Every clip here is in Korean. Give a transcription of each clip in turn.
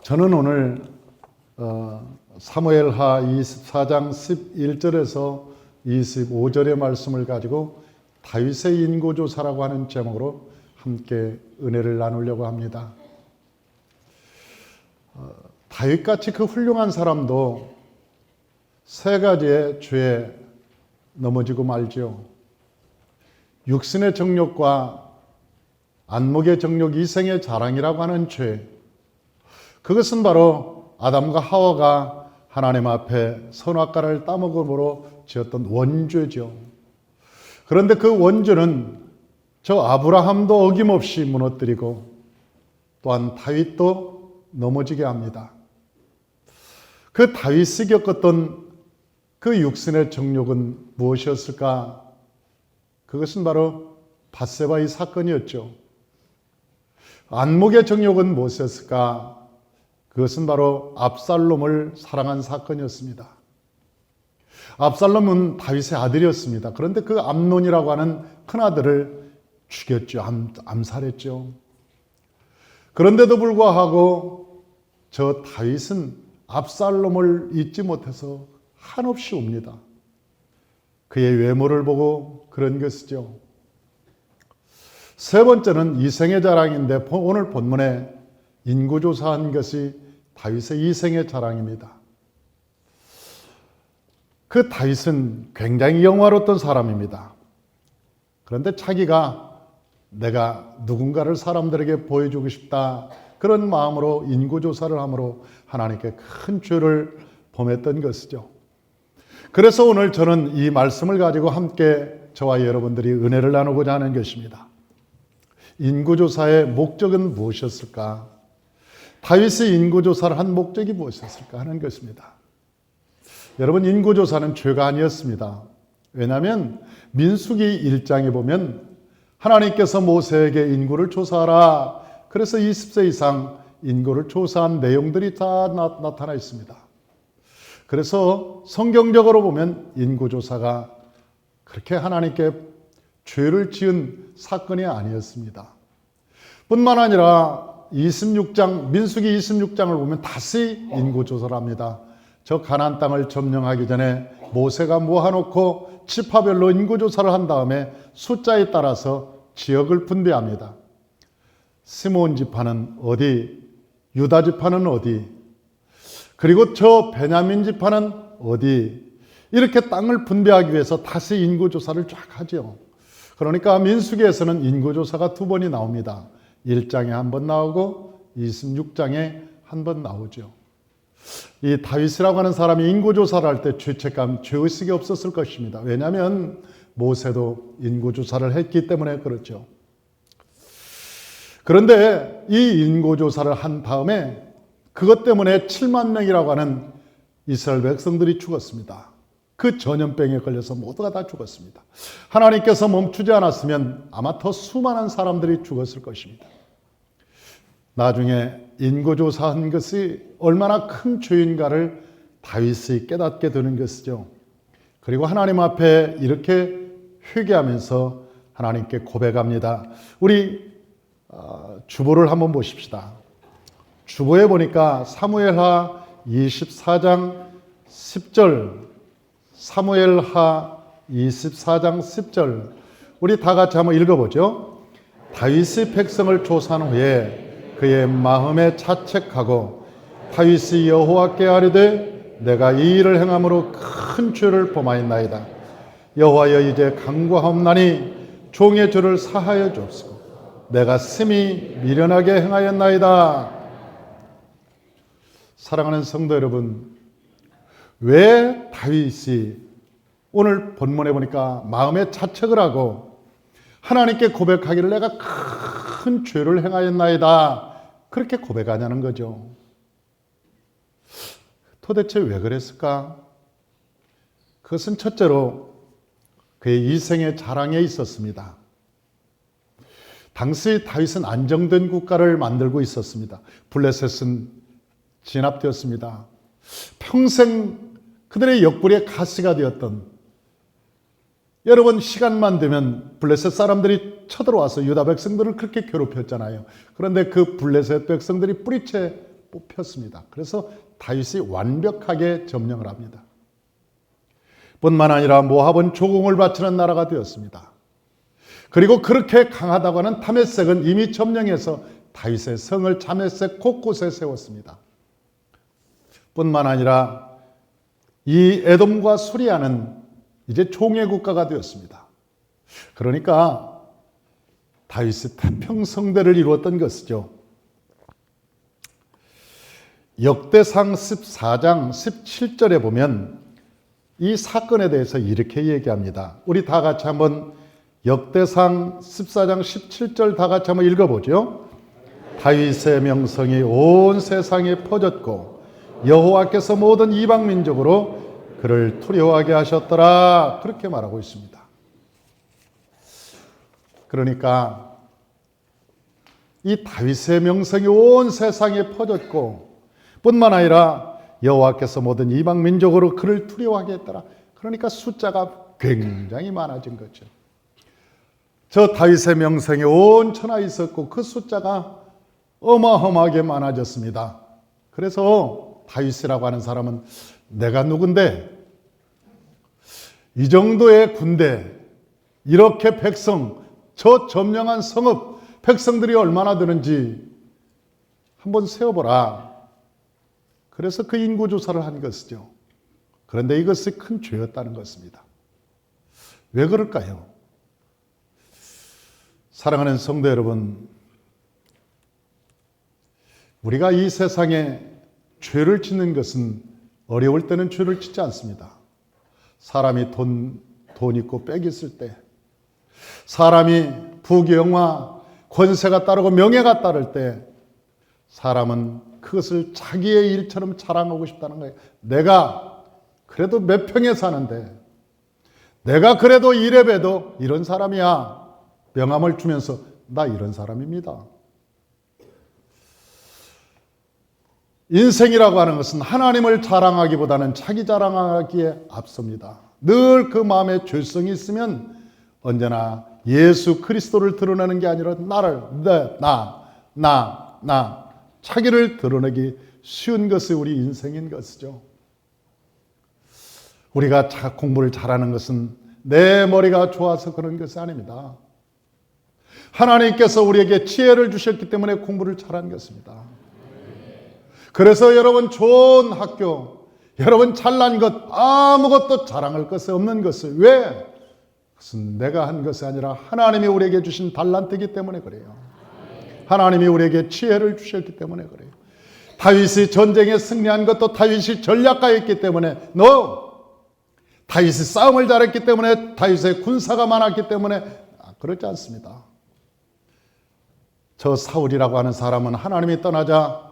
저는 오늘 사무엘하 24장 11절에서 25절의 말씀을 가지고 다윗의 인고조사라고 하는 제목으로 함께 은혜를 나누려고 합니다. 다윗같이 그 훌륭한 사람도 세 가지의 죄에 넘어지고 말지요. 육신의 정욕과 안목의 정욕, 이생의 자랑이라고 하는 죄. 그것은 바로 아담과 하와가 하나님 앞에 선악과를 따먹음으로 지었던 원죄죠. 그런데 그 원죄는 저 아브라함도 어김없이 무너뜨리고 또한 다윗도 넘어지게 합니다. 그 다윗이 겪었던 그 육신의 정욕은 무엇이었을까? 그것은 바로 밧세바의 사건이었죠. 안목의 정욕은 무엇이었을까? 그것은 바로 압살롬을 사랑한 사건이었습니다. 압살롬은 다윗의 아들이었습니다. 그런데 그 암논이라고 하는 큰아들을 죽였죠. 암살했죠. 그런데도 불구하고 저 다윗은 압살롬을 잊지 못해서 한없이 옵니다. 그의 외모를 보고 그런 것이죠. 세 번째는 이생의 자랑인데 오늘 본문에 인구조사한 것이 다윗의 이생의 자랑입니다. 그 다윗은 굉장히 영화로웠던 사람입니다. 그런데 자기가 내가 누군가를 사람들에게 보여주고 싶다 그런 마음으로 인구조사를 함으로 하나님께 큰 죄를 범했던 것이죠. 그래서 오늘 저는 이 말씀을 가지고 함께 저와 여러분들이 은혜를 나누고자 하는 것입니다. 인구조사의 목적은 무엇이었을까? 다윗이 인구조사를 한 목적이 무엇이었을까 하는 것입니다. 여러분, 인구조사는 죄가 아니었습니다. 왜냐하면 민수기 1장에 보면 하나님께서 모세에게 인구를 조사하라. 그래서 20세 이상 인구를 조사한 내용들이 다 나타나 있습니다. 그래서 성경적으로 보면 인구조사가 그렇게 하나님께 죄를 지은 사건이 아니었습니다. 뿐만 아니라 26장, 민수기 26장을 보면 다시 인구조사를 합니다. 저 가나안 땅을 점령하기 전에 모세가 모아놓고 지파별로 인구조사를 한 다음에 숫자에 따라서 지역을 분배합니다. 시므온 지파는 어디, 유다 지파는 어디, 그리고 저 베냐민 지파는 어디, 이렇게 땅을 분배하기 위해서 다시 인구조사를 쫙 하죠. 그러니까 민수기에서는 인구조사가 두 번이 나옵니다. 1장에 한 번 나오고 26장에 한 번 나오죠. 이 다윗이라고 하는 사람이 인구조사를 할 때 죄책감, 죄의식이 없었을 것입니다. 왜냐하면 모세도 인구조사를 했기 때문에 그렇죠. 그런데 이 인구조사를 한 다음에 그것 때문에 7만 명이라고 하는 이스라엘 백성들이 죽었습니다. 그 전염병에 걸려서 모두가 다 죽었습니다. 하나님께서 멈추지 않았으면 아마 더 수많은 사람들이 죽었을 것입니다. 나중에 인구조사한 것이 얼마나 큰 죄인가를 다윗이 깨닫게 되는 것이죠. 그리고 하나님 앞에 이렇게 회개하면서 하나님께 고백합니다. 우리 주보를 한번 보십시다. 주보에 보니까 사무엘하 24장 10절, 사무엘하 24장 10절, 우리 다 같이 한번 읽어보죠. 다윗이 백성을 조사한 후에 그의 마음에 자책하고 다윗이 여호와께 아뢰되 내가 이 일을 행함으로 큰 죄를 범하였나이다. 여호와여 이제 간구하옵나니 종의 죄를 사하여 주옵소서. 내가 심히 미련하게 행하였나이다. 사랑하는 성도 여러분, 왜 다윗이 오늘 본문에 보니까 마음에 자책을 하고 하나님께 고백하기를 내가 큰 죄를 행하였나이다 그렇게 고백하냐는 거죠. 도대체 왜 그랬을까? 그것은 첫째로 그의 이생의 자랑에 있었습니다. 당시 다윗은 안정된 국가를 만들고 있었습니다. 블레셋은 진압되었습니다. 평생 그들의 옆구리에 가시가 되었던, 여러분 시간만 되면 블레셋 사람들이 쳐들어와서 유다 백성들을 그렇게 괴롭혔잖아요. 그런데 그 블레셋 백성들이 뿌리채 뽑혔습니다. 그래서 다윗이 완벽하게 점령을 합니다. 뿐만 아니라 모압은 조공을 바치는 나라가 되었습니다. 그리고 그렇게 강하다고 하는 다메섹은 이미 점령해서 다윗의 성을 다메섹 곳곳에 세웠습니다. 뿐만 아니라 이 에돔과 수리아는 이제 종의 국가가 되었습니다. 그러니까 다윗의 태평성대를 이루었던 것이죠. 역대상 14장 17절에 보면 이 사건에 대해서 이렇게 얘기합니다. 우리 다 같이 한번 역대상 14장 17절 다 같이 한번 읽어보죠. 다윗의 명성이 온 세상에 퍼졌고 여호와께서 모든 이방 민족으로 그를 두려워하게 하셨더라. 그렇게 말하고 있습니다. 그러니까 이 다윗의 명성이 온 세상에 퍼졌고 뿐만 아니라 여호와께서 모든 이방 민족으로 그를 두려워하게 했더라. 그러니까 숫자가 굉장히 많아진 거죠. 저 다윗의 명성이 온 천하에 있었고 그 숫자가 어마어마하게 많아졌습니다. 그래서 다윗이라고 하는 사람은 내가 누군데 이 정도의 군대, 이렇게 백성, 저 점령한 성읍 백성들이 얼마나 되는지 한번 세어보라. 그래서 그 인구조사를 한 것이죠. 그런데 이것이 큰 죄였다는 것입니다. 왜 그럴까요? 사랑하는 성도 여러분, 우리가 이 세상에 죄를 짓는 것은 어려울 때는 죄를 짓지 않습니다. 사람이 돈 있고 빽 있을 때, 사람이 부귀영화, 권세가 따르고 명예가 따를 때 사람은 그것을 자기의 일처럼 자랑하고 싶다는 거예요. 내가 그래도 몇 평에 사는데, 내가 그래도 이래봬도 이런 사람이야. 명함을 주면서 나 이런 사람입니다. 인생이라고 하는 것은 하나님을 자랑하기보다는 자기 자랑하기에 앞섭니다. 늘 그 마음에 죄성이 있으면 언제나 예수 그리스도를 드러내는 게 아니라 나 자기를 드러내기 쉬운 것이 우리 인생인 것이죠. 우리가 공부를 잘하는 것은 내 머리가 좋아서 그런 것이 아닙니다. 하나님께서 우리에게 지혜를 주셨기 때문에 공부를 잘한 것입니다. 그래서 여러분 좋은 학교, 여러분 잘난 것 아무것도 자랑할 것이 없는 것을, 왜? 그것은 내가 한 것이 아니라 하나님이 우리에게 주신 달란트이기 때문에 그래요. 하나님이 우리에게 지혜를 주셨기 때문에 그래요. 다윗이 전쟁에 승리한 것도 다윗이 전략가였기 때문에, 다윗이 싸움을 잘했기 때문에, 다윗의 군사가 많았기 때문에 그렇지 않습니다. 저 사울이라고 하는 사람은 하나님이 떠나자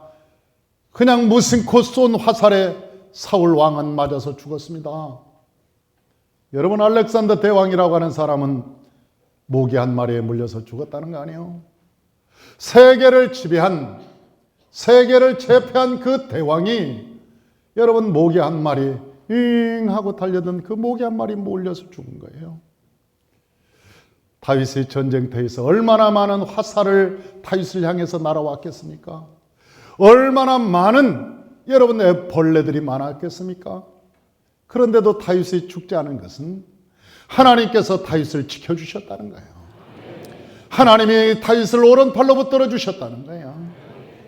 그냥 무심코 쏜 화살에 사울 왕은 맞아서 죽었습니다. 여러분, 알렉산더 대왕이라고 하는 사람은 모기 한 마리에 물려서 죽었다는 거 아니에요? 세계를 지배한, 세계를 제패한 그 대왕이, 여러분, 모기 한 마리 윙 하고 달려든 그 모기 한 마리 몰려서 죽은 거예요. 다윗의 전쟁터에서 얼마나 많은 화살을 다윗을 향해서 날아왔겠습니까? 얼마나 많은 여러분의 벌레들이 많았겠습니까? 그런데도 다윗이 죽지 않은 것은 하나님께서 다윗을 지켜주셨다는 거예요. 하나님이 다윗을 오른팔로 붙들어 주셨다는 거예요.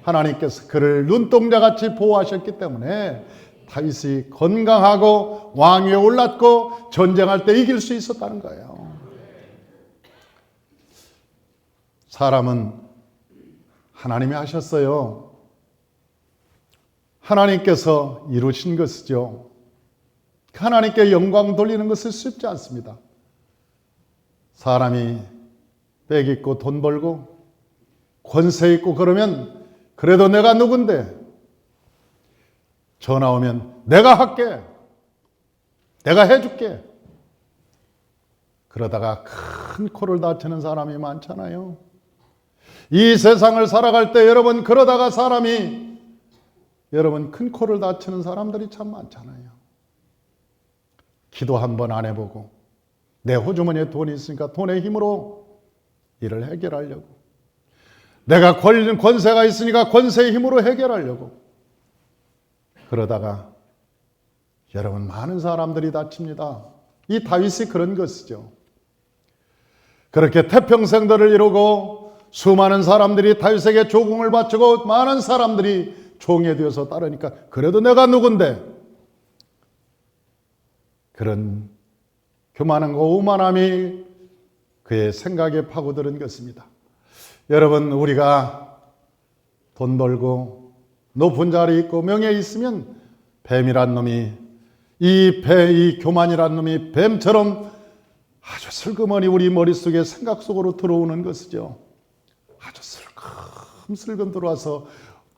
하나님께서 그를 눈동자같이 보호하셨기 때문에 다윗이 건강하고 왕위에 올랐고 전쟁할 때 이길 수 있었다는 거예요. 사람은 하나님이 하셨어요. 하나님께서 이루신 것이죠. 하나님께 영광 돌리는 것은 쉽지 않습니다. 사람이 빽 있고 돈 벌고 권세 있고 그러면 그래도 내가 누군데, 전화 오면 내가 할게, 내가 해줄게, 그러다가 큰 코를 다치는 사람이 많잖아요. 이 세상을 살아갈 때 여러분, 그러다가 사람이 여러분 큰 코를 다치는 사람들이 참 많잖아요. 기도 한 번 안 해보고 내 호주머니에 돈이 있으니까 돈의 힘으로 일을 해결하려고, 내가 권세가 있으니까 권세의 힘으로 해결하려고, 그러다가 여러분 많은 사람들이 다칩니다. 이 다윗이 그런 것이죠. 그렇게 태평성들을 이루고 수많은 사람들이 다윗에게 조공을 바치고 많은 사람들이 종이 되어서 따르니까 그래도 내가 누군데, 그런 교만함과 오만함이 그의 생각에 파고드는 것입니다. 여러분, 우리가 돈 벌고 높은 자리에 있고 명예에 있으면 뱀이란 놈이, 이 교만이란 놈이 뱀처럼 아주 슬그머니 우리 머릿속에 생각 속으로 들어오는 것이죠. 아주 슬금 들어와서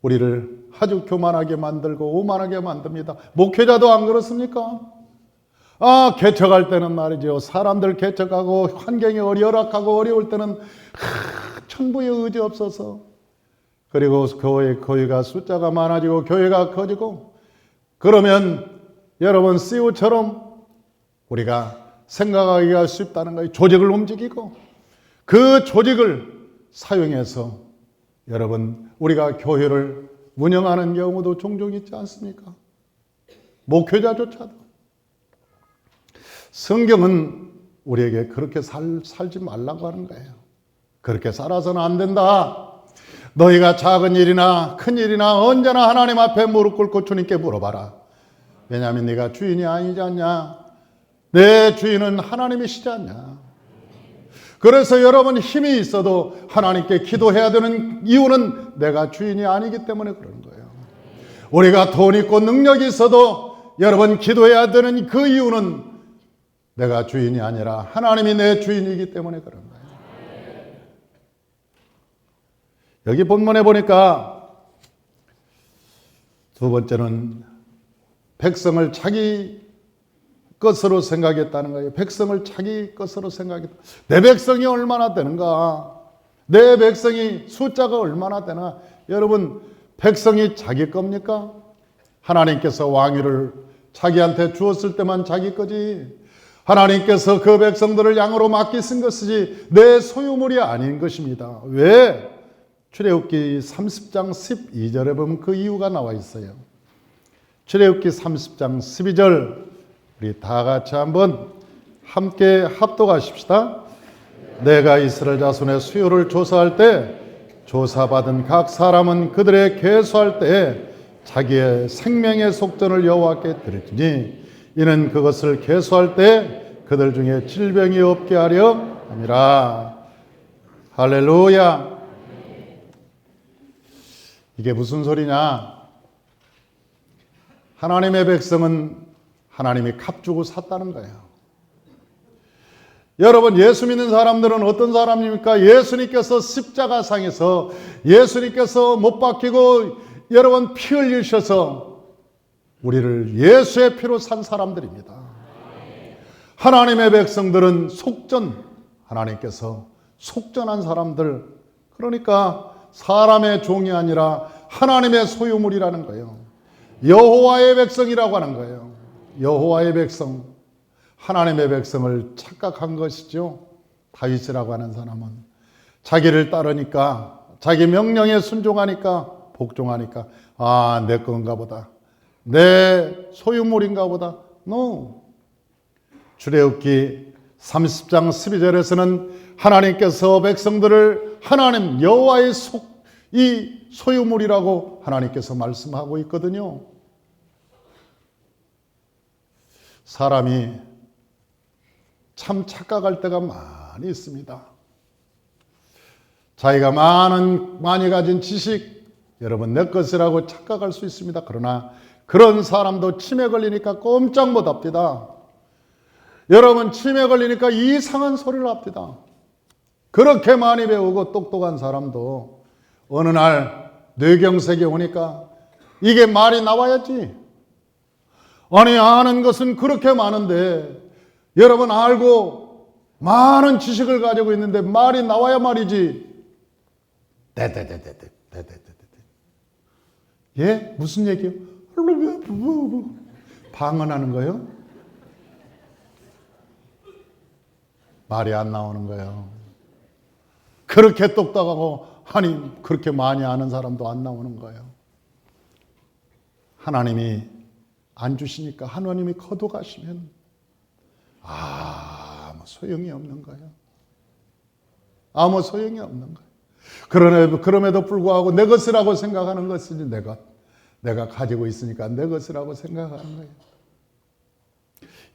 우리를 아주 교만하게 만들고 오만하게 만듭니다. 목회자도 안 그렇습니까? 개척할 때는 말이죠. 사람들 개척하고 환경이 열악하고 어려울 때는 천부의 의지 없어서, 그리고 교회가 숫자가 많아지고 교회가 커지고, 그러면 여러분 CEO처럼 우리가 생각하기가 쉽다는 거예요. 조직을 움직이고 그 조직을 사용해서 여러분 우리가 교회를 운영하는 경우도 종종 있지 않습니까? 목회자조차도. 성경은 우리에게 그렇게 살지 말라고 하는 거예요. 그렇게 살아서는 안 된다. 너희가 작은 일이나 큰 일이나 언제나 하나님 앞에 무릎 꿇고 주님께 물어봐라. 왜냐하면 네가 주인이 아니지 않냐? 내 주인은 하나님이시지 않냐? 그래서 여러분 힘이 있어도 하나님께 기도해야 되는 이유는 내가 주인이 아니기 때문에 그러는 거예요. 우리가 돈 있고 능력이 있어도 여러분 기도해야 되는 그 이유는 내가 주인이 아니라 하나님이 내 주인이기 때문에 그런 거예요. 여기 본문에 보니까 두 번째는 백성을 자기 것으로 생각했다는 거예요. 백성을 자기 것으로 생각했다. 내 백성이 얼마나 되는가? 내 백성이 숫자가 얼마나 되나? 여러분, 백성이 자기 겁니까? 하나님께서 왕위를 자기한테 주었을 때만 자기 거지. 하나님께서 그 백성들을 양으로 맡기신 것이지 내 소유물이 아닌 것입니다. 왜? 출애굽기 30장 12절에 보면 그 이유가 나와 있어요. 출애굽기 30장 12절 우리 다 같이 한번 함께 합독하십시다. 내가 이스라엘 자손의 수요를 조사할 때 조사받은 각 사람은 그들의 계수할 때 자기의 생명의 속전을 여호와께 드릴지니 이는 그것을 계수할 때 그들 중에 질병이 없게 하려 함이라. 할렐루야. 이게 무슨 소리냐? 하나님의 백성은 하나님이 값주고 샀다는 거예요. 여러분, 예수 믿는 사람들은 어떤 사람입니까? 예수님께서 십자가상에서 예수님께서 못 박히고 여러분 피 흘리셔서 우리를 예수의 피로 산 사람들입니다. 하나님의 백성들은 속전, 하나님께서 속전한 사람들, 그러니까 사람의 종이 아니라 하나님의 소유물이라는 거예요. 여호와의 백성이라고 하는 거예요. 여호와의 백성, 하나님의 백성을 착각한 것이죠. 다윗이라고 하는 사람은 자기를 따르니까, 자기 명령에 순종하니까, 복종하니까 내 건가 보다, 내 소유물인가 보다. No. 출애굽기 30장 12절에서는 하나님께서 백성들을 하나님 여호와의 이 소유물이라고 하나님께서 말씀하고 있거든요. 사람이 참 착각할 때가 많이 있습니다. 자기가 많이 가진 지식, 여러분 내 것이라고 착각할 수 있습니다. 그러나 그런 사람도 치매 걸리니까 꼼짝 못 합니다. 여러분 치매 걸리니까 이상한 소리를 합니다. 그렇게 많이 배우고 똑똑한 사람도 어느 날 뇌경색이 오니까 이게 말이 나와야지. 아니, 아는 것은 그렇게 많은데 여러분 알고 많은 지식을 가지고 있는데 말이 나와야 말이지. 예? 무슨 얘기요? 방언하는 거예요? 말이 안 나오는 거예요. 그렇게 똑똑하고 그렇게 많이 아는 사람도 안 나오는 거예요. 하나님이 안 주시니까 하나님이 거둬가시면 아무 소용이 없는 거예요. 아무 소용이 없는 거예요. 그럼에도 불구하고 내 것이라고 생각하는 것은 내가 가지고 있으니까 내 것이라고 생각하는 거예요.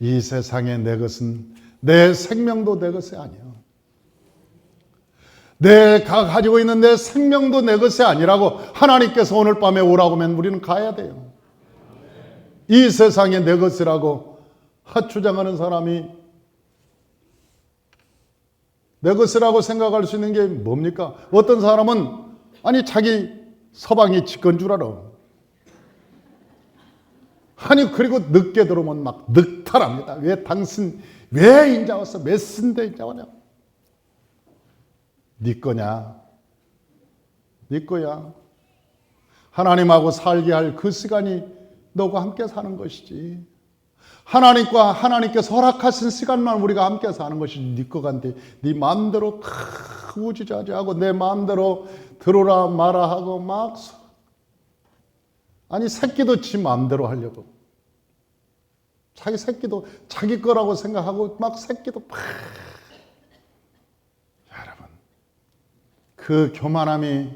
이 세상에 내 것은 내 생명도 내 것이 아니에요. 내가 가지고 있는 내 생명도 내 것이 아니라고 하나님께서 오늘 밤에 오라고 하면 우리는 가야 돼요. 이 세상에 내 것이라고 주장하는 사람이 내 것이라고 생각할 수 있는 게 뭡니까? 어떤 사람은 아니 자기 서방이 지건 줄 알아. 아니 그리고 늦게 들어오면 막 늑탈합니다. 왜 당신 왜 인자 왔어? 몇 신데 인자 왔냐? 네 거냐? 네 거야. 하나님하고 살게 할 그 시간이 너와 함께 사는 것이지. 하나님께서 허락하신 시간만 우리가 함께 사는 것이 네 거간데 네 마음대로 우지자지하고 내 마음대로 들어라 마라 하고 막 아니 새끼도 지 마음대로 하려고 자기 새끼도 자기 거라고 생각하고 막 새끼도 막 여러분 그 교만함이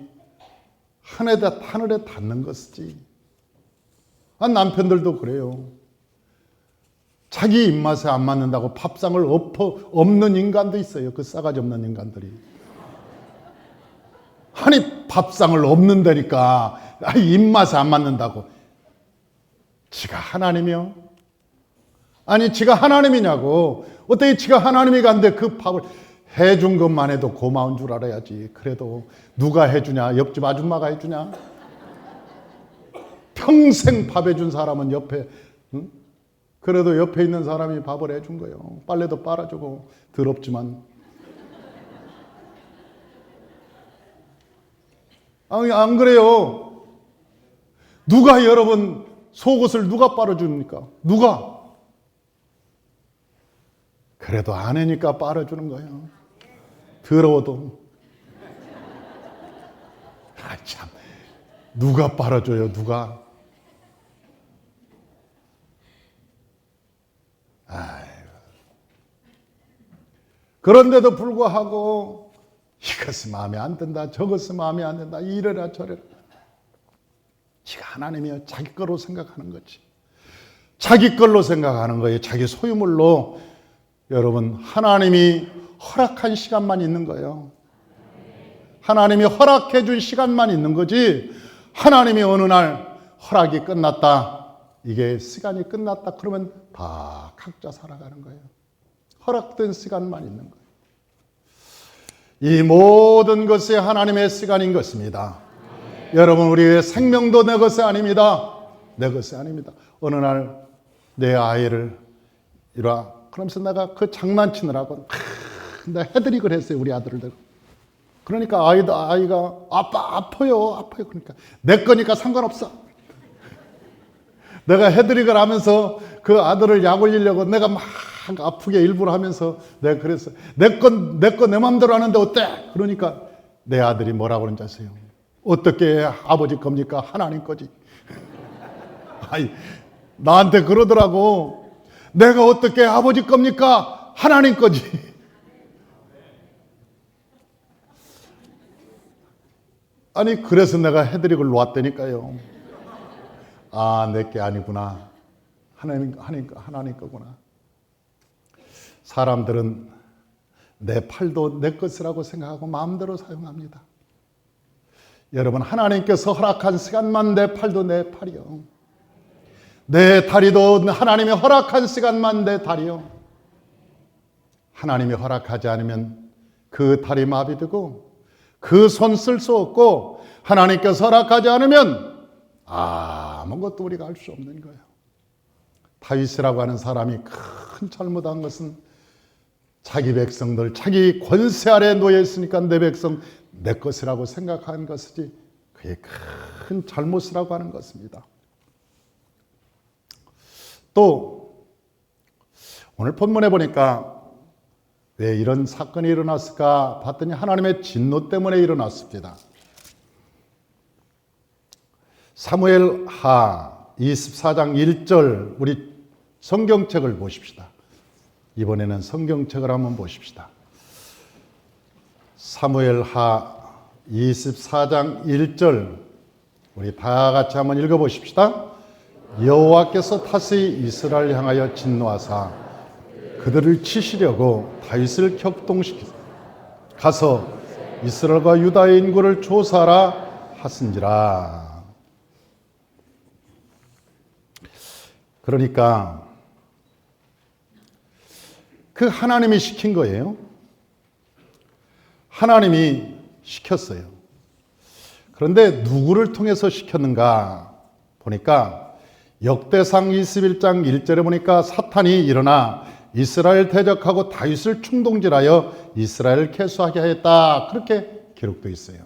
하늘에 닿는 것이지. 남편들도 그래요. 자기 입맛에 안 맞는다고 밥상을 엎는 인간도 있어요. 그 싸가지 없는 인간들이. 아니 밥상을 엎는다니까 입맛에 안 맞는다고. 지가 하나님이요? 아니 지가 하나님이냐고. 어떻게 지가 하나님이 간데 그 밥을 해준 것만 해도 고마운 줄 알아야지. 그래도 누가 해주냐? 옆집 아줌마가 해주냐? 평생 밥 해준 사람은 옆에 응? 그래도 옆에 있는 사람이 밥을 해준 거예요. 빨래도 빨아주고 더럽지만 아니 안 그래요? 누가 여러분 속옷을 누가 빨아줍니까? 누가? 그래도 아내니까 빨아주는 거예요. 더러워도. 참 누가 빨아줘요? 누가? 그런데도 불구하고 이것이 마음에 안 든다, 저것이 마음에 안 든다, 이래라 저래라. 지가 하나님이요 자기 거로 생각하는 거지. 자기 걸로 생각하는 거예요. 자기 소유물로. 여러분 하나님이 허락한 시간만 있는 거예요. 하나님이 허락해 준 시간만 있는 거지. 하나님이 어느 날 허락이 끝났다, 이게 시간이 끝났다 그러면 다 각자 살아가는 거예요. 허락된 시간만 있는 거예요. 이 모든 것이 하나님의 시간인 것입니다. 여러분 우리의 생명도 내 것이 아닙니다. 내 것이 아닙니다. 어느 날 내 아이를 이라 그러면서 내가 그 장난치느라고 내가 헤드릭을 했어요. 우리 아들들. 그러니까 아이가 아파요. 그러니까 내 거니까 상관없어. 내가 헤드릭을 하면서 그 아들을 약 올리려고 내가 막 아프게 일부러 하면서 내가 그랬어. 내 맘대로 하는데 어때? 그러니까 내 아들이 뭐라고 그런지 아세요? 어떻게 아버지 겁니까? 하나님 거지. 아니, 나한테 그러더라고. 내가 어떻게 아버지 겁니까? 하나님 거지. 아니 그래서 내가 헤드릭을 놓았다니까요. 내게 아니구나. 하나님 거구나. 사람들은 내 팔도 내 것이라고 생각하고 마음대로 사용합니다. 여러분 하나님께서 허락한 시간만 내 팔도 내 팔이요. 내 다리도 하나님이 허락한 시간만 내 다리요. 하나님이 허락하지 않으면 그 다리 마비되고 그 손 쓸 수 없고 하나님께서 허락하지 않으면 아무것도 우리가 할 수 없는 거예요. 다윗이라고 하는 사람이 큰 잘못한 것은 자기 백성들, 자기 권세 아래 놓여 있으니까 내 백성 내 것이라고 생각한 것이지 그게 큰 잘못이라고 하는 것입니다. 또 오늘 본문에 보니까 왜 이런 사건이 일어났을까 봤더니 하나님의 진노 때문에 일어났습니다. 사무엘 하 24장 1절 우리 성경책을 보십시다. 이번에는 성경책을 한번 보십시다. 사무엘하 24장 1절 우리 다 같이 한번 읽어보십시다. 여호와께서 다시 이스라엘 향하여 진노하사 그들을 치시려고 다윗을 격동시키사 가서 이스라엘과 유다의 인구를 조사하라 하신지라. 그러니까 그 하나님이 시킨 거예요. 하나님이 시켰어요. 그런데 누구를 통해서 시켰는가 보니까 역대상 21장 1절에 보니까 사탄이 일어나 이스라엘 대적하고 다윗을 충동질하여 이스라엘을 괴수하게 하였다. 그렇게 기록되어 있어요.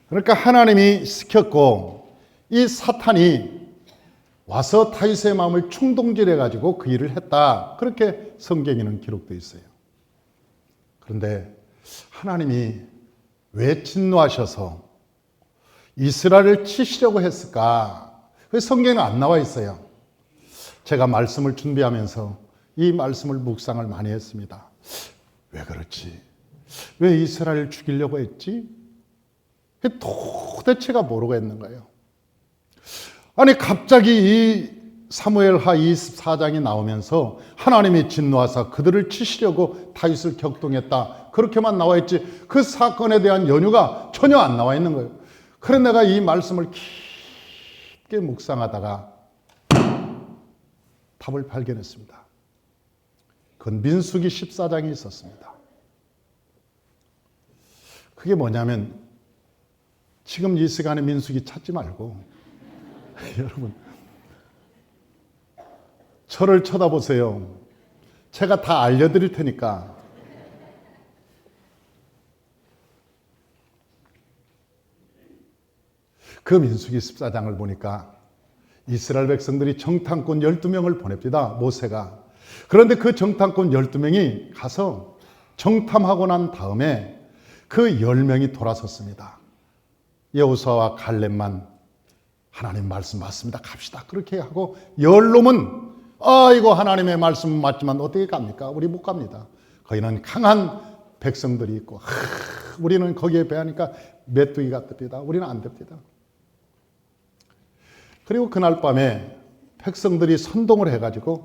그러니까 하나님이 시켰고 이 사탄이 와서 다윗의 마음을 충동질해 가지고 그 일을 했다. 그렇게 성경에는 기록되어 있어요. 그런데 하나님이 왜 진노하셔서 이스라엘을 치시려고 했을까? 그 성경에는 안 나와 있어요. 제가 말씀을 준비하면서 이 말씀을 묵상을 많이 했습니다. 왜 그렇지? 왜 이스라엘을 죽이려고 했지? 도대체가 모르고 했는 거예요. 아니 갑자기 이 사무엘하 24장이 나오면서 하나님이 진노하사 그들을 치시려고 다윗을 격동했다. 그렇게만 나와 있지 그 사건에 대한 연유가 전혀 안 나와 있는 거예요. 그래 내가 이 말씀을 깊게 묵상하다가 답을 발견했습니다. 그건 민수기 14장이 있었습니다. 그게 뭐냐면 지금 이 시간에 민수기 찾지 말고 여러분 저를 쳐다보세요. 제가 다 알려드릴 테니까. 그 민수기 14장을 보니까 이스라엘 백성들이 정탐꾼 12명을 보냅니다. 모세가. 그런데 그 정탐꾼 12명이 가서 정탐하고 난 다음에 그 10명이 돌아섰습니다. 여호수아와 갈렙만 하나님 말씀 맞습니다. 갑시다. 그렇게 하고 10놈은 이거 하나님의 말씀 맞지만 어떻게 갑니까? 우리 못 갑니다. 거기는 강한 백성들이 있고 우리는 거기에 배하니까 메뚜기 같습니다. 우리는 안 됩니다. 그리고 그날 밤에 백성들이 선동을 해가지고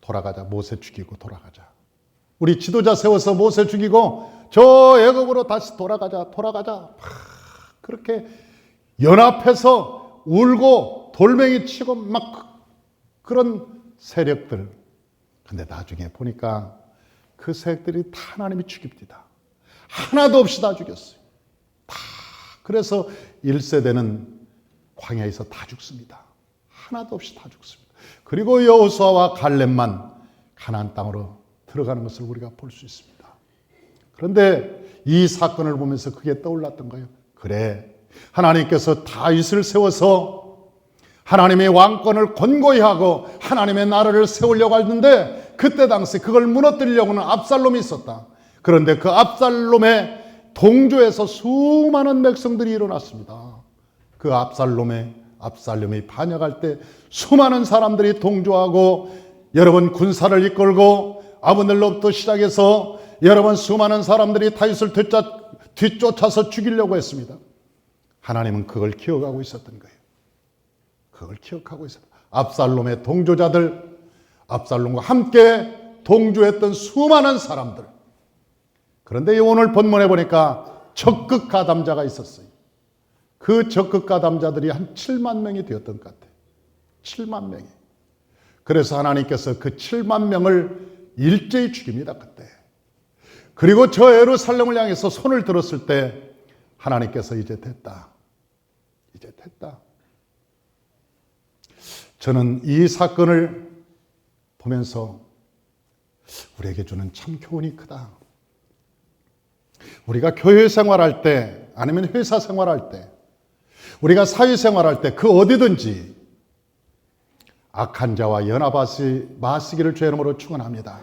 돌아가자. 모세 죽이고 돌아가자. 우리 지도자 세워서 모세 죽이고 저 애굽으로 다시 돌아가자. 그렇게 연합해서 울고 돌멩이 치고 막 그런 세력들. 근데 나중에 보니까 그 세력들이 다 하나님이 죽입니다. 하나도 없이 다 죽였어요. 다. 그래서 1세대는 광야에서 다 죽습니다. 하나도 없이 다 죽습니다. 그리고 여호수아와 갈렙만 가나안 땅으로 들어가는 것을 우리가 볼 수 있습니다. 그런데 이 사건을 보면서 그게 떠올랐던 거예요. 그래, 하나님께서 다윗을 세워서 하나님의 왕권을 권고히 하고 하나님의 나라를 세우려고 했는데 그때 당시 그걸 무너뜨리려고는 압살롬이 있었다. 그런데 그 압살롬의 동조에서 수많은 백성들이 일어났습니다. 그 압살롬이 반역할 때 수많은 사람들이 동조하고 여러분 군사를 이끌고 아브넬로부터 시작해서 여러분 수많은 사람들이 다윗을 뒤쫓아서 죽이려고 했습니다. 하나님은 그걸 기억하고 있었던 거예요. 그걸 기억하고 있었다. 압살롬의 동조자들, 압살롬과 함께 동조했던 수많은 사람들. 그런데 오늘 본문에 보니까 적극 가담자가 있었어요. 그 적극 가담자들이 한 7만 명이 되었던 것 같아요. 7만 명이. 그래서 하나님께서 그 7만 명을 일제히 죽입니다. 그때. 그리고 저 예루살렘을 향해서 손을 들었을 때 하나님께서 이제 됐다. 이제 됐다. 저는 이 사건을 보면서 우리에게 주는 참 교훈이 크다. 우리가 교회 생활할 때 아니면 회사 생활할 때 우리가 사회생활할 때 그 어디든지 악한 자와 연합하지 마시기를 주의 이름으로 축원합니다.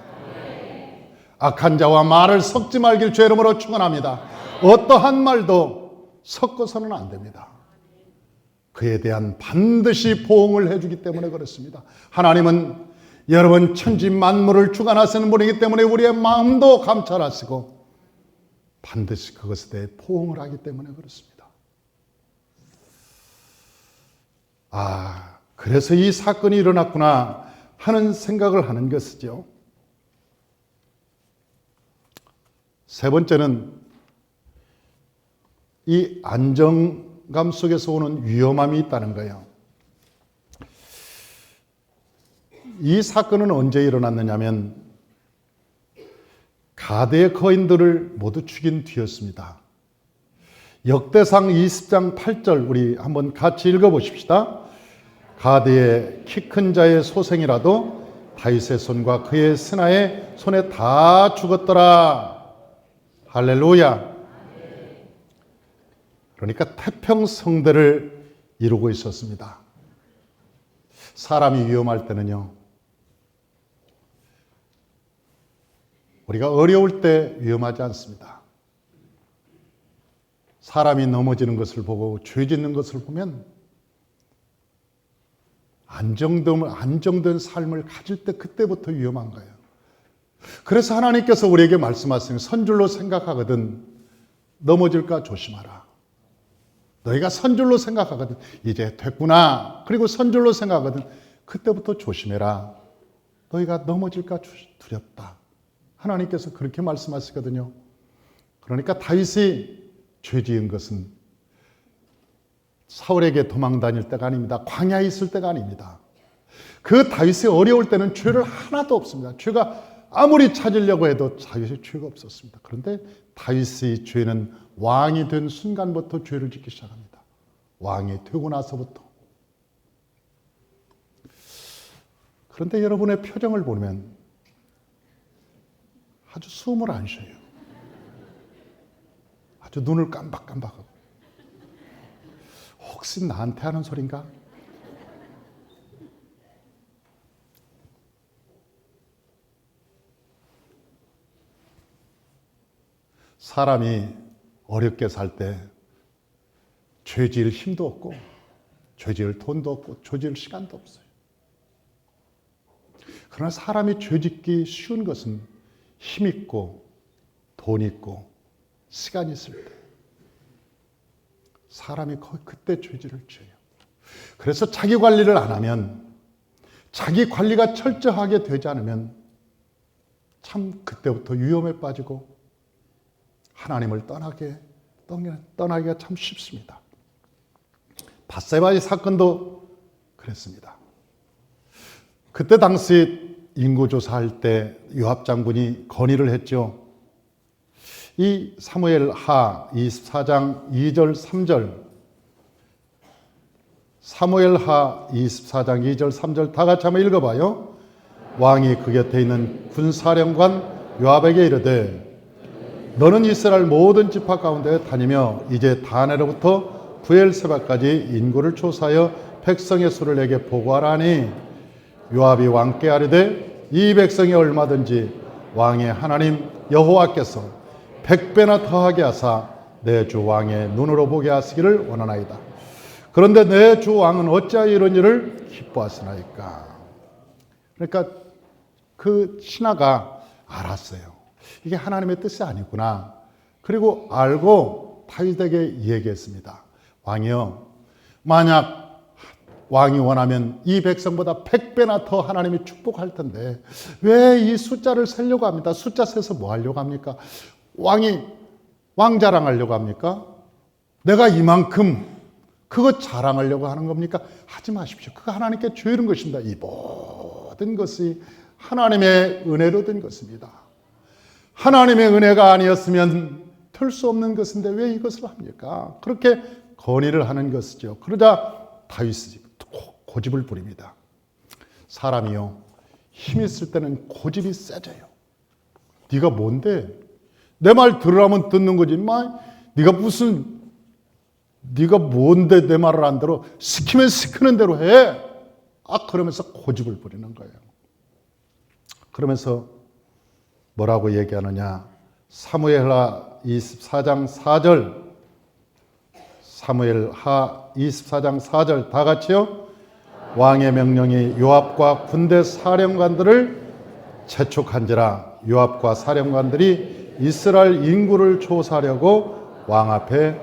악한 자와 말을 섞지 말기를 주의 이름으로 축원합니다. 어떠한 말도 섞어서는 안 됩니다. 그에 대한 반드시 보응을 해주기 때문에 그렇습니다. 하나님은 여러분 천지 만물을 주관하시는 분이기 때문에 우리의 마음도 감찰하시고 반드시 그것에 대해 보응을 하기 때문에 그렇습니다. 그래서 이 사건이 일어났구나 하는 생각을 하는 것이죠. 세 번째는 이 안정감 속에서 오는 위험함이 있다는 거예요. 이 사건은 언제 일어났느냐면 가대의 거인들을 모두 죽인 뒤였습니다. 역대상 20장 8절 우리 한번 같이 읽어보십시다. 가대의 키 큰 자의 소생이라도 다윗의 손과 그의 신하의 손에 다 죽었더라. 할렐루야. 그러니까 태평성대를 이루고 있었습니다. 사람이 위험할 때는요, 우리가 어려울 때 위험하지 않습니다. 사람이 넘어지는 것을 보고 죄 짓는 것을 보면 안정된 삶을 가질 때 그때부터 위험한 거예요. 그래서 하나님께서 우리에게 말씀하시는 선줄로 생각하거든 넘어질까 조심하라. 너희가 선줄로 생각하거든 이제 됐구나. 그리고 선줄로 생각하거든 그때부터 조심해라. 너희가 넘어질까 두렵다. 하나님께서 그렇게 말씀하시거든요. 그러니까 다윗이 죄 지은 것은 사울에게 도망 다닐 때가 아닙니다. 광야에 있을 때가 아닙니다. 그 다윗이 어려울 때는 죄를 하나도 없습니다. 죄가 아무리 찾으려고 해도 다윗이 죄가 없었습니다. 그런데 다윗의 죄는 왕이 된 순간부터 죄를 짓기 시작합니다. 왕이 되고 나서부터. 그런데 여러분의 표정을 보면 아주 숨을 안 쉬어요. 아주 눈을 깜박깜박하고. 혹시 나한테 하는 소린가? 사람이 어렵게 살 때 죄 지을 힘도 없고 죄 지을 돈도 없고 죄 지을 시간도 없어요. 그러나 사람이 죄 짓기 쉬운 것은 힘 있고 돈 있고 시간 있을 때 사람이 거의 그때 죄질을 지어요. 그래서 자기 관리를 안 하면 자기 관리가 철저하게 되지 않으면 참 그때부터 위험에 빠지고 하나님을 떠나기가 참 쉽습니다. 밧세바의 사건도 그랬습니다. 그때 당시 인구조사할 때 요압 장군이 건의를 했죠. 이 사무엘하 24장 2절 3절 사무엘하 24장 2절 3절 다 같이 한번 읽어봐요. 왕이 그 곁에 있는 군사령관 요압에게 이르되 너는 이스라엘 모든 지파 가운데 다니며 이제 다네로부터 부엘세바까지 인구를 조사하여 백성의 수를 내게 보고하라니 요압이 왕께 아뢰되 이 백성이 얼마든지 왕의 하나님 여호와께서 100배나 더하게 하사 내 주 왕의 눈으로 보게 하시기를 원하나이다. 그런데 내 주 왕은 어찌하여 이런 일을 기뻐하시나이까. 그러니까 그 신하가 알았어요. 이게 하나님의 뜻이 아니구나. 그리고 알고 다윗에게 얘기했습니다. 왕이요, 만약 왕이 원하면 이 백성보다 100배나 더 하나님이 축복할 텐데 왜 이 숫자를 세려고 합니다. 숫자 세서 뭐 하려고 합니까? 왕이 왕 자랑하려고 합니까? 내가 이만큼 그거 자랑하려고 하는 겁니까? 하지 마십시오. 그거 하나님께 죄는 것입니다. 이 모든 것이 하나님의 은혜로 된 것입니다. 하나님의 은혜가 아니었으면 될 수 없는 것인데 왜 이것을 합니까? 그렇게 건의를 하는 것이죠. 그러자 다윗이 고집을 부립니다. 사람이요, 힘 있을 때는 고집이 세져요. 네가 뭔데? 내 말 들으라면 듣는 거지. 네가 뭔데 내 말을 안 들어? 시키면 시키는 대로 해. 그러면서 고집을 부리는 거예요. 그러면서 뭐라고 얘기하느냐? 사무엘하 24장 4절 사무엘하 24장 4절 다 같이요. 왕의 명령이 요압과 군대 사령관들을 재촉한지라 요압과 사령관들이 이스라엘 인구를 조사하려고 왕 앞에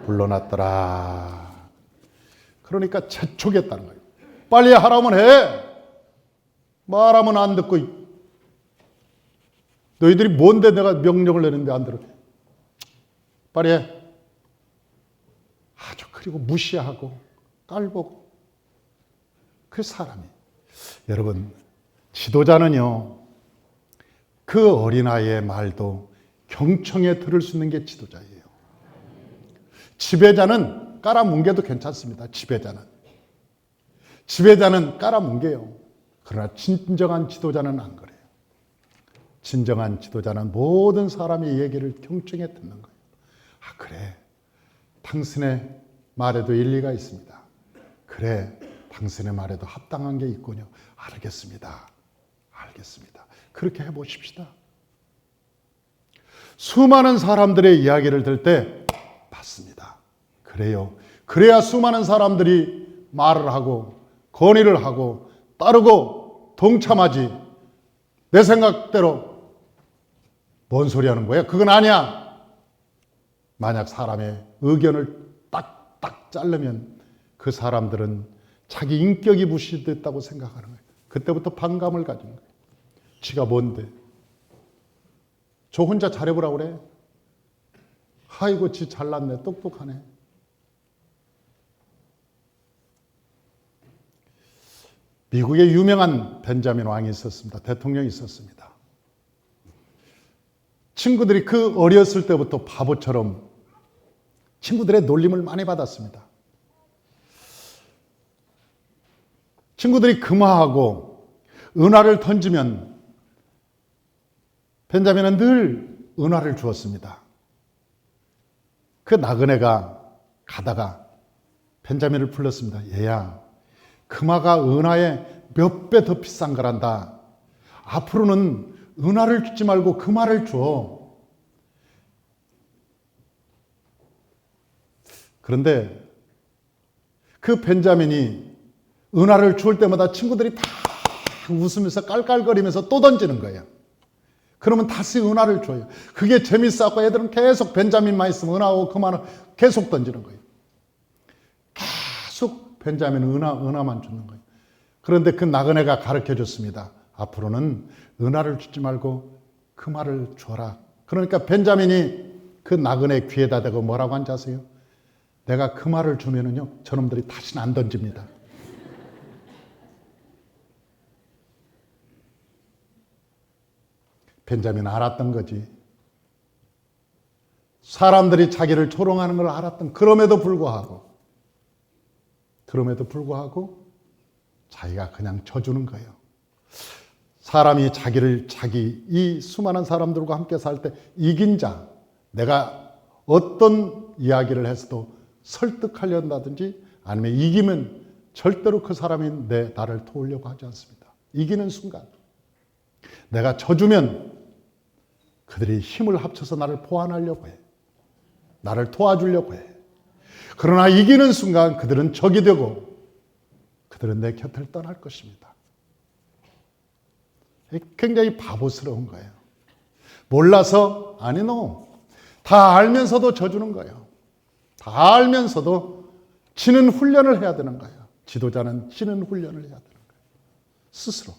불러놨더라. 그러니까 재촉했다는 거예요. 빨리 하라면 해. 말하면 안 듣고 너희들이 뭔데 내가 명령을 내는데 안 들어. 빨리 해. 아주 그리고 무시하고 깔보고 그 사람이 여러분 지도자는요 그 어린아이의 말도 경청해 들을 수 있는 게 지도자예요. 지배자는 깔아뭉개도 괜찮습니다. 지배자는 깔아뭉개요. 그러나 진정한 지도자는 안 그래요. 진정한 지도자는 모든 사람의 얘기를 경청해 듣는 거예요. 아 그래 당신의 말에도 일리가 있습니다. 그래 당신의 말에도 합당한 게 있군요. 알겠습니다. 그렇게 해보십시다. 수많은 사람들의 이야기를 들을 때 맞습니다. 그래요. 그래야 수많은 사람들이 말을 하고 건의를 하고 따르고 동참하지. 내 생각대로 뭔 소리 하는 거야? 그건 아니야. 만약 사람의 의견을 딱딱 자르면 그 사람들은 자기 인격이 무시됐다고 생각하는 거예요. 그때부터 반감을 가지는 거예요. 지가 뭔데? 저 혼자 잘해보라고 그래? 아이고 지 잘났네 똑똑하네. 미국에 유명한 벤자민 왕이 있었습니다. 대통령이 있었습니다. 친구들이 그 어렸을 때부터 바보처럼 친구들의 놀림을 많이 받았습니다. 친구들이 금화하고 은화를 던지면 벤자민은 늘 은화를 주었습니다. 그 나그네가 가다가 벤자민을 불렀습니다. 얘야, 금화가 은화에 몇 배 더 비싼 거란다. 앞으로는 은화를 주지 말고 금화를 줘. 그런데 그 벤자민이 은화를 주울 때마다 친구들이 다 웃으면서 깔깔거리면서 또 던지는 거예요. 그러면 다시 은화를 줘요. 그게 재밌어갖고 애들은 계속 벤자민만 있으면 은하고 금화는 계속 던지는 거예요. 계속 벤자민은 은하만 주는 거예요. 그런데 그 나그네가 가르쳐 줬습니다. 앞으로는 은하를 주지 말고 금화를 줘라. 그러니까 벤자민이 그 나그네 귀에다 대고 뭐라고 한지 아세요? 내가 금화를 주면은요, 저놈들이 다시는 안 던집니다. 벤자민은 알았던 거지. 사람들이 자기를 조롱하는 걸 알았던, 그럼에도 불구하고 자기가 그냥 져주는 거예요. 사람이 이 수많은 사람들과 함께 살 때 이긴 자, 내가 어떤 이야기를 해서도 설득하려 한다든지 아니면 이기면 절대로 그 사람이 나를 도우려고 하지 않습니다. 이기는 순간. 내가 져주면 그들이 힘을 합쳐서 나를 보완하려고 해. 나를 도와주려고 해. 그러나 이기는 순간 그들은 적이 되고 그들은 내 곁을 떠날 것입니다. 굉장히 바보스러운 거예요. 몰라서? 다 알면서도 져주는 거예요. 다 알면서도 지는 훈련을 해야 되는 거예요. 지도자는 지는 훈련을 해야 되는 거예요. 스스로.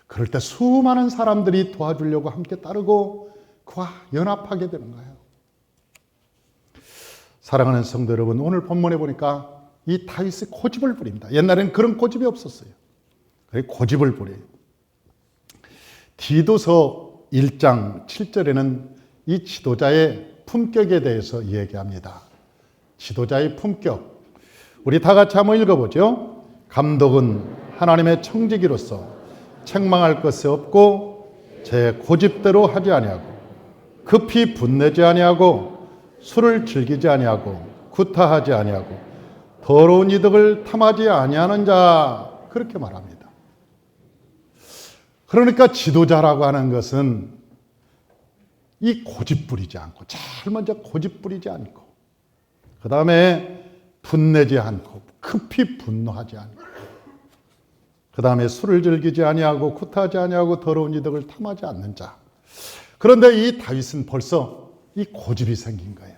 그럴 때 수많은 사람들이 도와주려고 함께 따르고 그와 연합하게 되는 거예요. 사랑하는 성도 여러분, 오늘 본문에 보니까 이 다윗이 고집을 부립니다. 옛날에는 그런 고집이 없었어요. 고집을 부려요. 디도서 1장 7절에는 이 지도자의 품격에 대해서 이야기합니다. 지도자의 품격. 우리 다 같이 한번 읽어보죠. 감독은 하나님의 청지기로서 책망할 것이 없고 제 고집대로 하지 아니하고 급히 분내지 아니하고 술을 즐기지 아니하고 구타하지 아니하고 더러운 이득을 탐하지 아니하는 자, 그렇게 말합니다. 그러니까 지도자라고 하는 것은 이 고집 부리지 않고, 제일 먼저 고집 부리지 않고 그 다음에 분내지 않고 급히 분노하지 않고, 그 다음에 술을 즐기지 아니하고 구타하지 아니하고 더러운 이득을 탐하지 않는 자. 그런데 이 다윗은 벌써 이 고집이 생긴 거예요.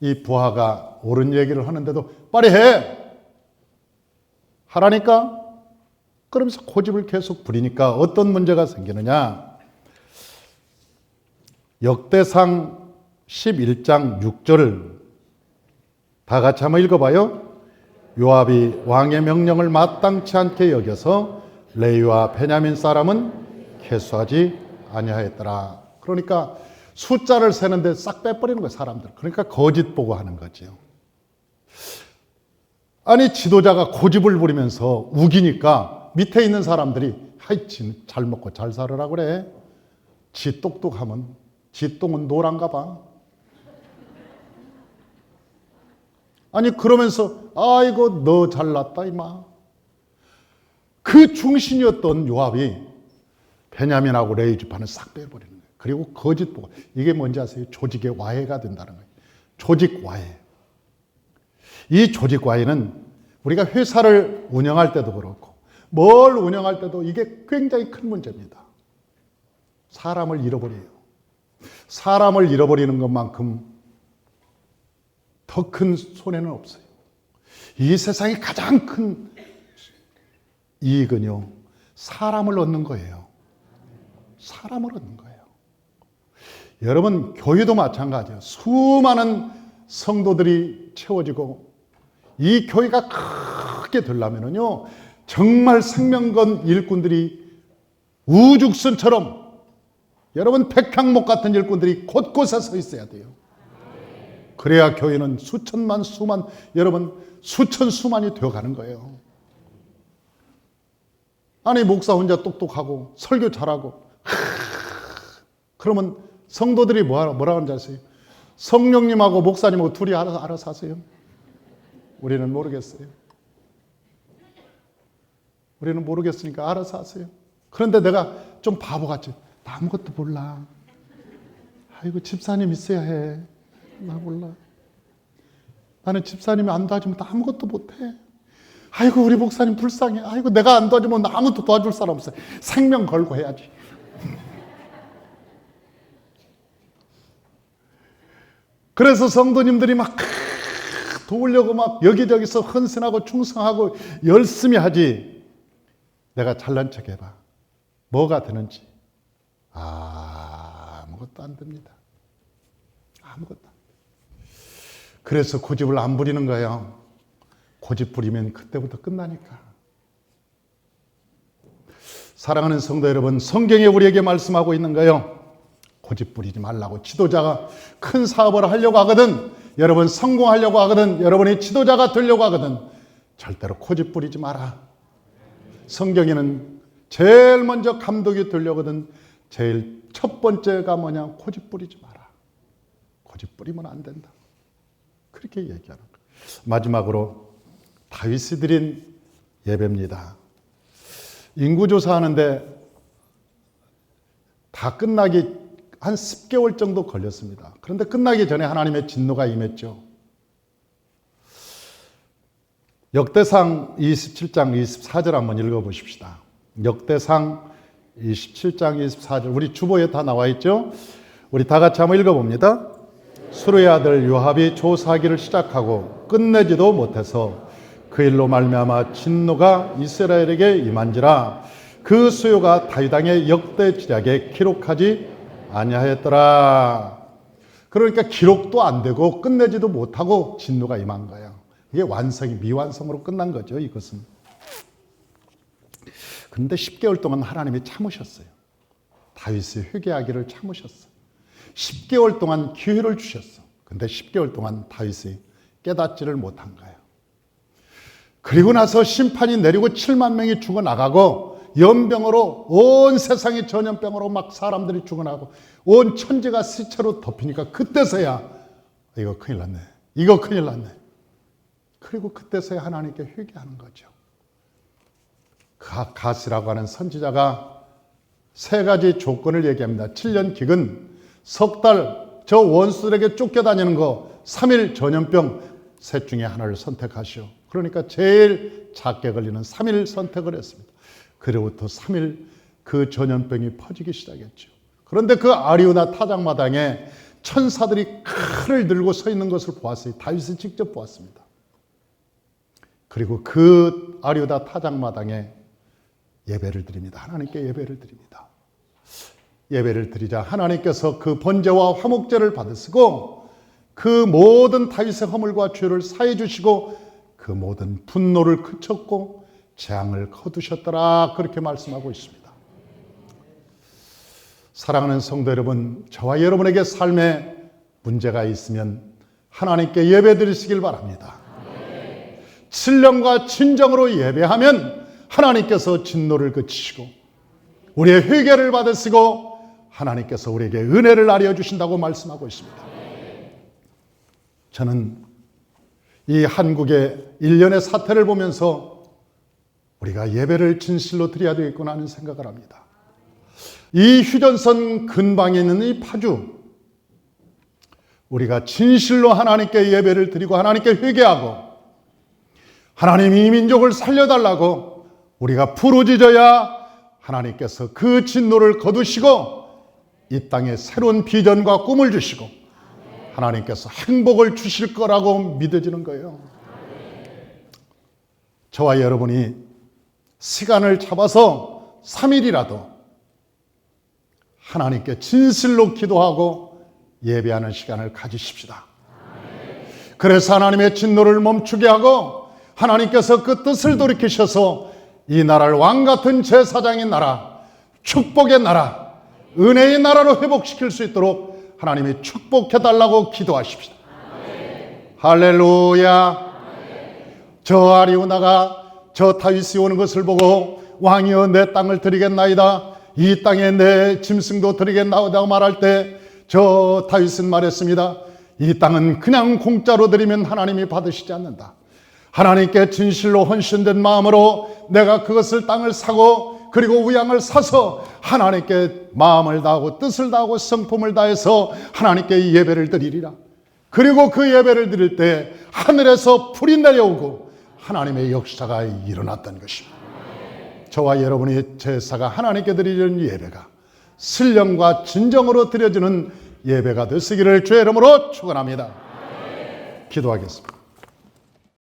이 부하가 옳은 얘기를 하는데도 빨리 해! 하라니까? 그러면서 고집을 계속 부리니까 어떤 문제가 생기느냐? 역대상 11장 6절을 다 같이 한번 읽어봐요. 요압이 왕의 명령을 마땅치 않게 여겨서 레위와 베냐민 사람은 계수하지 아니하였더라. 그러니까 숫자를 세는데 싹 빼버리는 거예요, 사람들. 그러니까 거짓 보고 하는 거죠. 아니, 지도자가 고집을 부리면서 우기니까 밑에 있는 사람들이 하이, 잘 먹고 잘 살으라 그래. 지 똑똑하면 지 똥은 노란가 봐. 아니, 그러면서 아이고 너 잘났다 이마. 그 중심이었던 요압이 베냐민하고 레위 지파는 싹 빼버리는 거예요. 그리고 거짓 보고. 이게 뭔지 아세요? 조직의 와해가 된다는 거예요. 조직 와해. 이 조직 와해는 우리가 회사를 운영할 때도 그렇고 뭘 운영할 때도 이게 굉장히 큰 문제입니다. 사람을 잃어버려요. 사람을 잃어버리는 것만큼 더 큰 손해는 없어요. 이 세상의 가장 큰 이익은요, 사람을 얻는 거예요. 사람을 얻는 거예요. 여러분, 교회도 마찬가지예요. 수많은 성도들이 채워지고 이 교회가 크게 되려면요, 정말 생명건 일꾼들이 우죽순처럼 여러분 백향목 같은 일꾼들이 곳곳에 서 있어야 돼요. 그래야 교회는 수천만 수만 여러분 수천 수만이 되어가는 거예요. 아니, 목사 혼자 똑똑하고 설교 잘하고 그러면 성도들이 뭐라 하는지 아세요? 성령님하고 목사님하고 둘이 알아서 하세요. 우리는 모르겠어요. 우리는 모르겠으니까 알아서 하세요. 그런데 내가 좀 바보같이 나 아무것도 몰라. 아이고 집사님 있어야 해. 나 몰라. 나는 집사님이 안 도와주면 나 아무것도 못해. 아이고 우리 목사님 불쌍해. 아이고 내가 안 도와주면 나 아무것도 도와줄 사람 없어요. 생명 걸고 해야지. 그래서 성도님들이 막 도우려고 막 여기저기서 헌신하고 충성하고 열심히 하지. 내가 잘난 척 해봐. 뭐가 되는지. 아무것도 안 됩니다. 아무것도. 그래서 고집을 안 부리는 거예요. 고집 부리면 그때부터 끝나니까. 사랑하는 성도 여러분, 성경이 우리에게 말씀하고 있는 거예요. 고집 부리지 말라고. 지도자가 큰 사업을 하려고 하거든, 여러분 성공하려고 하거든, 여러분이 지도자가 되려고 하거든, 절대로 고집 부리지 마라. 성경에는 제일 먼저 감독이 되려거든 제일 첫 번째가 뭐냐? 고집 부리지 마라. 고집 부리면 안 된다. 그렇게 얘기하는 거예요. 마지막으로 다윗이 드린 예배입니다. 인구조사하는데 다 끝나기 한 10개월 정도 걸렸습니다. 그런데 끝나기 전에 하나님의 진노가 임했죠. 역대상 27장 24절 한번 읽어보십시다. 역대상 27장 24절 우리 주보에 다 나와 있죠. 우리 다 같이 한번 읽어봅니다. 수르의 아들 요압이 조사하기를 시작하고 끝내지도 못해서 그 일로 말미암아 진노가 이스라엘에게 임한지라 그 수요가 다윗 왕의 역대 지략에 기록하지 아니하였더라. 그러니까 기록도 안 되고 끝내지도 못하고 진노가 임한 거예요. 이게 완성이 미완성으로 끝난 거죠, 이것은. 근데 10개월 동안 하나님이 참으셨어요. 다윗이 회개하기를 참으셨어요. 10개월 동안 기회를 주셨어. 근데 10개월 동안 다윗이 깨닫지를 못한 거예요. 그리고 나서 심판이 내리고 7만 명이 죽어나가고 연병으로 온 세상이 전염병으로 막 사람들이 죽어나가고 온 천지가 시체로 덮이니까 그때서야 이거 큰일 났네. 이거 큰일 났네. 그리고 그때서야 하나님께 회개하는 거죠. 가시라고 하는 선지자가 세 가지 조건을 얘기합니다. 7년 기근, 석 달 저 원수들에게 쫓겨다니는 거 3일 전염병 셋 중에 하나를 선택하시오. 그러니까 제일 작게 걸리는 3일 선택을 했습니다. 그로부터 3일 그 전염병이 퍼지기 시작했죠. 그런데 그 아리우나 타작마당에 천사들이 칼을 들고 서 있는 것을 보았어요. 다윗이 직접 보았습니다. 그리고 그 아리우나 타작마당에 예배를 드립니다. 하나님께 예배를 드립니다. 예배를 드리자 하나님께서 그 번제와 화목제를 받으시고 그 모든 다윗의 허물과 죄를 사해 주시고 그 모든 분노를 그쳤고 재앙을 거두셨더라, 그렇게 말씀하고 있습니다. 사랑하는 성도 여러분, 저와 여러분에게 삶에 문제가 있으면 하나님께 예배 드리시길 바랍니다. 신령과 진정으로 예배하면 하나님께서 진노를 그치시고 우리의 회개를 받으시고 하나님께서 우리에게 은혜를 알려주신다고 말씀하고 있습니다. 저는 이 한국의 일련의 사태를 보면서 우리가 예배를 진실로 드려야 되겠구나 하는 생각을 합니다. 이 휴전선 근방에 있는 이 파주, 우리가 진실로 하나님께 예배를 드리고 하나님께 회개하고 하나님 이 민족을 살려달라고 우리가 부르짖어야 하나님께서 그 진노를 거두시고 이 땅에 새로운 비전과 꿈을 주시고 하나님께서 행복을 주실 거라고 믿어지는 거예요. 저와 여러분이 시간을 잡아서 3일이라도 하나님께 진실로 기도하고 예배하는 시간을 가지십시다. 그래서 하나님의 진노를 멈추게 하고 하나님께서 그 뜻을 돌이키셔서 이 나라를 왕같은 제사장인 나라, 축복의 나라, 은혜의 나라로 회복시킬 수 있도록 하나님이 축복해달라고 기도하십시다. 할렐루야. 저 아리우나가 저 다윗이 오는 것을 보고 왕이여 내 땅을 드리겠나이다, 이 땅에 내 짐승도 드리겠나이다 말할 때 저 다윗은 말했습니다. 이 땅은 그냥 공짜로 드리면 하나님이 받으시지 않는다. 하나님께 진실로 헌신된 마음으로 내가 그것을 땅을 사고 그리고 우양을 사서 하나님께 마음을 다하고 뜻을 다하고 성품을 다해서 하나님께 예배를 드리리라. 그리고 그 예배를 드릴 때 하늘에서 불이 내려오고 하나님의 역사가 일어났던 것입니다. 저와 여러분의 제사가 하나님께 드리는 예배가 신령과 진정으로 드려지는 예배가 되시기를 주의 이름으로 축원합니다. 기도하겠습니다.